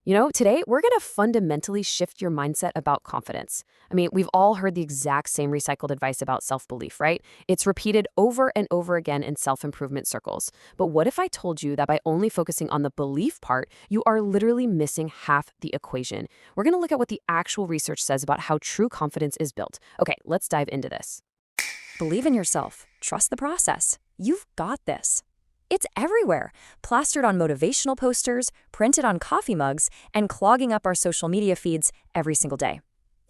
Today we're going to fundamentally shift your mindset about confidence. We've all heard the exact same recycled advice about self belief, right? It's repeated over and over again in self improvement circles. But what if I told you that by only focusing on the belief part, you are literally missing half the equation? We're going to look at what the actual research says about how true confidence is built. Okay, let's dive into this. Believe in yourself. Trust the process. You've got this. It's everywhere, plastered on motivational posters, printed on coffee mugs, and clogging up our social media feeds every single day.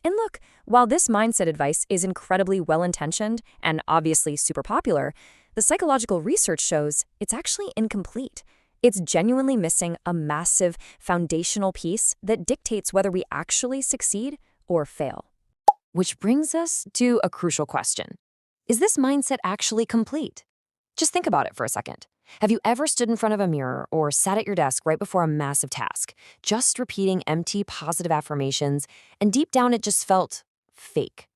And look, while this mindset advice is incredibly well-intentioned and obviously super popular, the psychological research shows it's actually incomplete. It's genuinely missing a massive foundational piece that dictates whether we actually succeed or fail. Which brings us to a crucial question. Is this mindset actually complete? Just think about it for a second. Have you ever stood in front of a mirror or sat at your desk right before a massive task, just repeating empty positive affirmations, and deep down it just felt fake,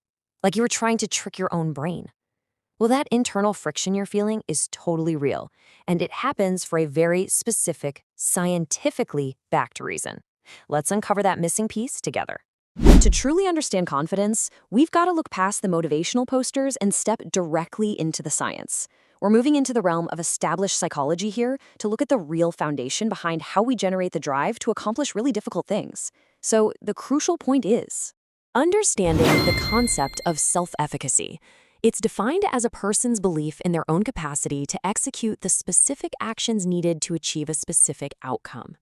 like you were trying to trick your own brain? Well, that internal friction you're feeling is totally real, and it happens for a very specific, scientifically backed reason. Let's uncover that missing piece together. To truly understand confidence, we've got to look past the motivational posters and step directly into the science. We're moving into the realm of established psychology here to look at the real foundation behind how we generate the drive to accomplish really difficult things. So the crucial point is understanding the concept of self-efficacy. It's defined as a person's belief in their own capacity to execute the specific actions needed to achieve a specific outcome.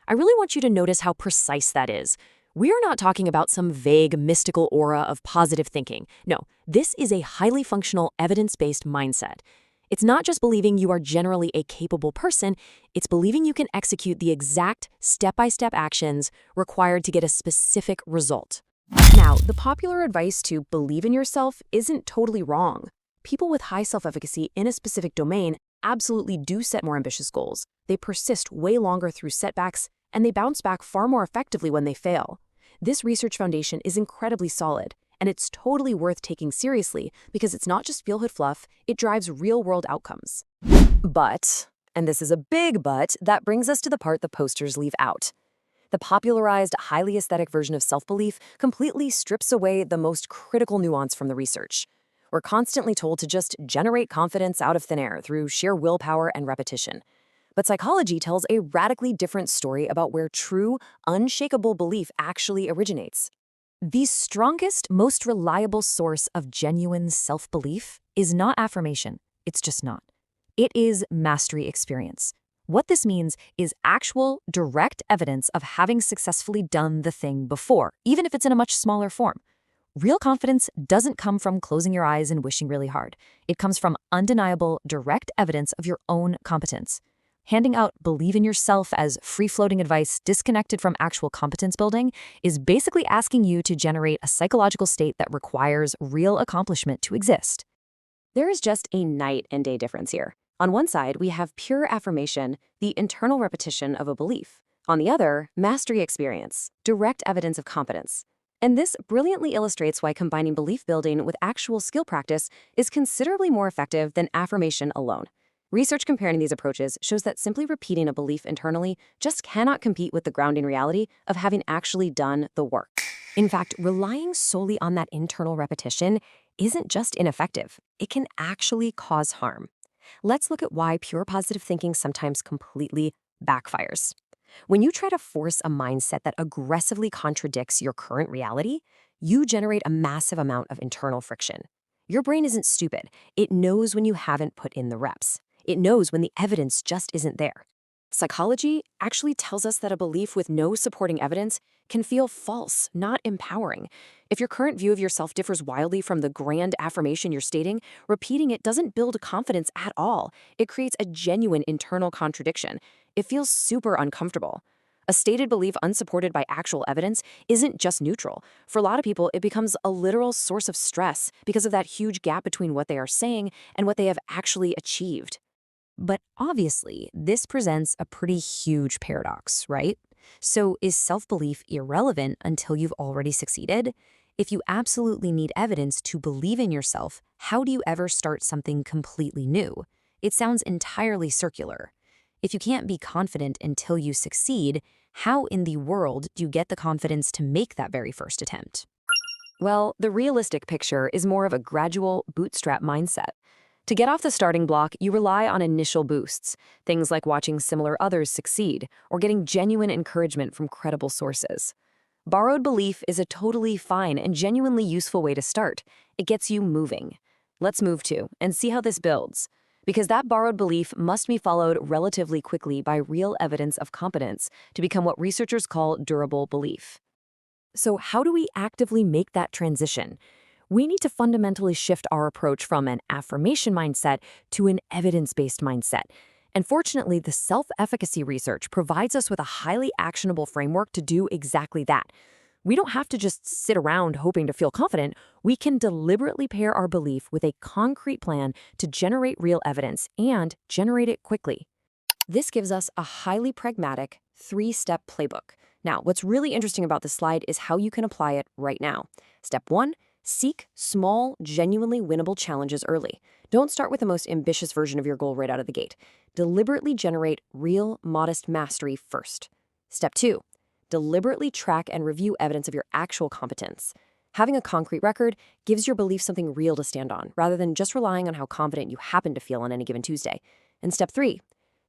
I really want you to notice how precise that is. We are not talking about some vague, mystical aura of positive thinking. No, this is a highly functional, evidence-based mindset. It's not just believing you are generally a capable person, it's believing you can execute the exact step-by-step actions required to get a specific result. Now, the popular advice to believe in yourself isn't totally wrong. People with high self-efficacy in a specific domain absolutely do set more ambitious goals. They persist way longer through setbacks, and they bounce back far more effectively when they fail. This research foundation is incredibly solid, and it's totally worth taking seriously because it's not just feel-good fluff, it drives real-world outcomes. But, and this is a big but, that brings us to the part the posters leave out. The popularized, highly aesthetic version of self-belief completely strips away the most critical nuance from the research. We're constantly told to just generate confidence out of thin air through sheer willpower and repetition. But psychology tells a radically different story about where true, unshakable belief actually originates. The strongest, most reliable source of genuine self-belief is not affirmation. It's just not. It is mastery experience. What this means is actual, direct evidence of having successfully done the thing before, even if it's in a much smaller form. Real confidence doesn't come from closing your eyes and wishing really hard. It comes from undeniable, direct evidence of your own competence. Handing out believe in yourself as free-floating advice disconnected from actual competence building is basically asking you to generate a psychological state that requires real accomplishment to exist. There is just a night and day difference here. On one side, we have pure affirmation, the internal repetition of a belief. On the other, mastery experience, direct evidence of competence. And this brilliantly illustrates why combining belief building with actual skill practice is considerably more effective than affirmation alone. Research comparing these approaches shows that simply repeating a belief internally just cannot compete with the grounding reality of having actually done the work. In fact, relying solely on that internal repetition isn't just ineffective, it can actually cause harm. Let's look at why pure positive thinking sometimes completely backfires. When you try to force a mindset that aggressively contradicts your current reality, you generate a massive amount of internal friction. Your brain isn't stupid. It knows when you haven't put in the reps. It knows when the evidence just isn't there. Psychology actually tells us that a belief with no supporting evidence can feel false, not empowering. If your current view of yourself differs wildly from the grand affirmation you're stating, repeating it doesn't build confidence at all. It creates a genuine internal contradiction. It feels super uncomfortable. A stated belief unsupported by actual evidence isn't just neutral. For a lot of people, it becomes a literal source of stress because of that huge gap between what they are saying and what they have actually achieved. But obviously, this presents a pretty huge paradox, right? So is self-belief irrelevant until you've already succeeded? If you absolutely need evidence to believe in yourself, how do you ever start something completely new? It sounds entirely circular. If you can't be confident until you succeed, how in the world do you get the confidence to make that very first attempt? Well, the realistic picture is more of a gradual bootstrap mindset. To get off the starting block, you rely on initial boosts, things like watching similar others succeed or getting genuine encouragement from credible sources. Borrowed belief is a totally fine and genuinely useful way to start. It gets you moving. Let's move to and see how this builds. Because that borrowed belief must be followed relatively quickly by real evidence of competence to become what researchers call durable belief. So how do we actively make that transition? We need to fundamentally shift our approach from an affirmation mindset to an evidence-based mindset. And fortunately, the self-efficacy research provides us with a highly actionable framework to do exactly that. We don't have to just sit around hoping to feel confident. We can deliberately pair our belief with a concrete plan to generate real evidence and generate it quickly. This gives us a highly pragmatic, three-step playbook. Now, what's really interesting about this slide is how you can apply it right now. Step 1, seek small, genuinely winnable challenges early. Don't start with the most ambitious version of your goal right out of the gate. Deliberately generate real, modest mastery first. Step 2, deliberately track and review evidence of your actual competence. Having a concrete record gives your belief something real to stand on, rather than just relying on how confident you happen to feel on any given Tuesday. And step 3,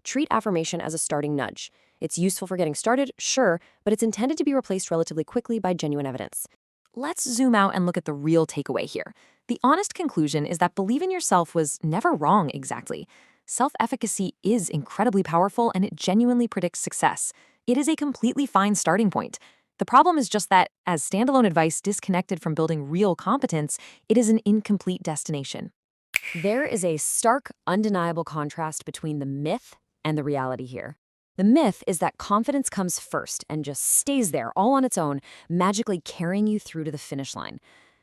treat affirmation as a starting nudge. It's useful for getting started, sure, but it's intended to be replaced relatively quickly by genuine evidence. Let's zoom out and look at the real takeaway here. The honest conclusion is that believe in yourself was never wrong exactly. Self-efficacy is incredibly powerful and it genuinely predicts success. It is a completely fine starting point. The problem is just that, as standalone advice disconnected from building real competence, it is an incomplete destination. There is a stark, undeniable contrast between the myth and the reality here. The myth is that confidence comes first and just stays there all on its own, magically carrying you through to the finish line.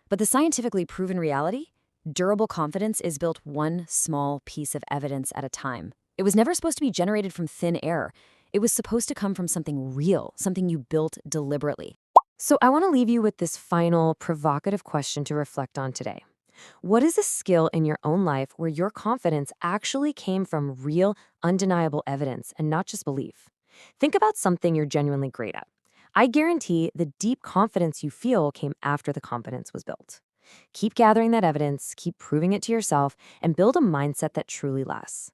But the scientifically proven reality? Durable confidence is built one small piece of evidence at a time. It was never supposed to be generated from thin air. It was supposed to come from something real, something you built deliberately. So I want to leave you with this final provocative question to reflect on today. What is a skill in your own life where your confidence actually came from real, undeniable evidence and not just belief? Think about something you're genuinely great at. I guarantee the deep confidence you feel came after the confidence was built. Keep gathering that evidence, keep proving it to yourself, and build a mindset that truly lasts.